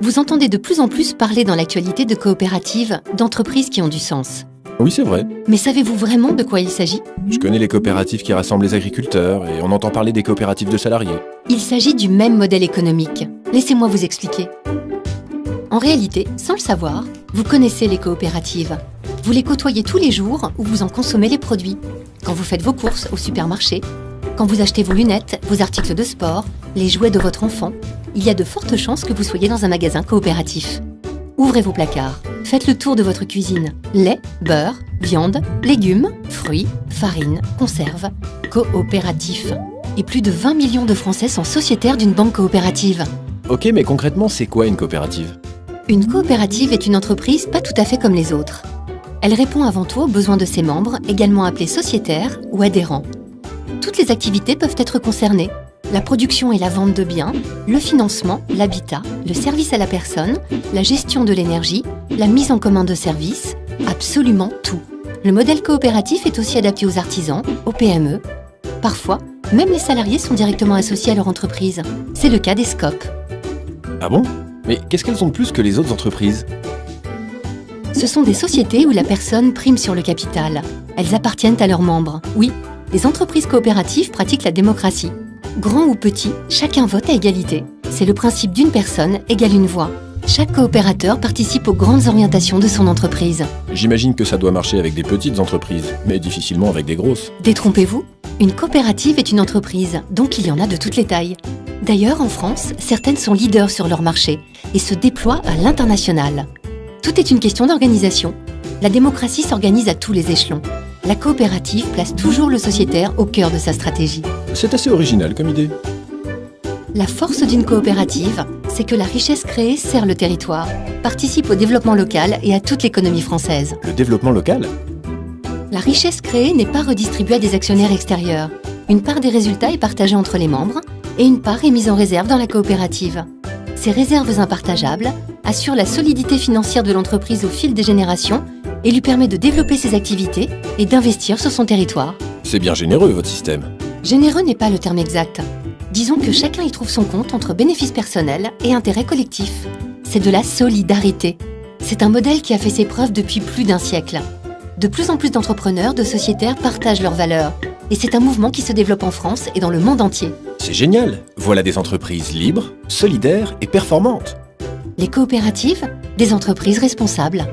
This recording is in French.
Vous entendez de plus en plus parler dans l'actualité de coopératives, d'entreprises qui ont du sens. Oui, c'est vrai. Mais savez-vous vraiment de quoi il s'agit ? Je connais les coopératives qui rassemblent les agriculteurs et on entend parler des coopératives de salariés. Il s'agit du même modèle économique. Laissez-moi vous expliquer. En réalité, sans le savoir, vous connaissez les coopératives. Vous les côtoyez tous les jours ou vous en consommez les produits. Quand vous faites vos courses au supermarché, quand vous achetez vos lunettes, vos articles de sport, les jouets de votre enfant, il y a de fortes chances que vous soyez dans un magasin coopératif. Ouvrez vos placards, faites le tour de votre cuisine. Lait, beurre, viande, légumes, fruits, farine, conserves, coopératif. Et plus de 20 millions de Français sont sociétaires d'une banque coopérative. Ok, mais concrètement, c'est quoi une coopérative ? Une coopérative est une entreprise pas tout à fait comme les autres. Elle répond avant tout aux besoins de ses membres, également appelés sociétaires ou adhérents. Toutes les activités peuvent être concernées. La production et la vente de biens, le financement, l'habitat, le service à la personne, la gestion de l'énergie, la mise en commun de services, absolument tout. Le modèle coopératif est aussi adapté aux artisans, aux PME. Parfois, même les salariés sont directement associés à leur entreprise. C'est le cas des SCOP. Ah bon ? Mais qu'est-ce qu'elles ont de plus que les autres entreprises ? Ce sont des sociétés où la personne prime sur le capital. Elles appartiennent à leurs membres. Oui, les entreprises coopératives pratiquent la démocratie. Grand ou petit, chacun vote à égalité. C'est le principe d'une personne égale une voix. Chaque coopérateur participe aux grandes orientations de son entreprise. J'imagine que ça doit marcher avec des petites entreprises, mais difficilement avec des grosses. Détrompez-vous, une coopérative est une entreprise, donc il y en a de toutes les tailles. D'ailleurs, en France, certaines sont leaders sur leur marché et se déploient à l'international. Tout est une question d'organisation. La démocratie s'organise à tous les échelons. La coopérative place toujours le sociétaire au cœur de sa stratégie. C'est assez original comme idée. La force d'une coopérative, c'est que la richesse créée sert le territoire, participe au développement local et à toute l'économie française. Le développement local ? La richesse créée n'est pas redistribuée à des actionnaires extérieurs. Une part des résultats est partagée entre les membres et une part est mise en réserve dans la coopérative. Ces réserves impartageables assurent la solidité financière de l'entreprise au fil des générations et lui permet de développer ses activités et d'investir sur son territoire. C'est bien généreux, votre système. Généreux n'est pas le terme exact. Disons que chacun y trouve son compte entre bénéfices personnels et intérêts collectifs. C'est de la solidarité. C'est un modèle qui a fait ses preuves depuis plus d'un siècle. De plus en plus d'entrepreneurs, de sociétaires partagent leurs valeurs. Et c'est un mouvement qui se développe en France et dans le monde entier. C'est génial. Voilà des entreprises libres, solidaires et performantes. Les coopératives, des entreprises responsables.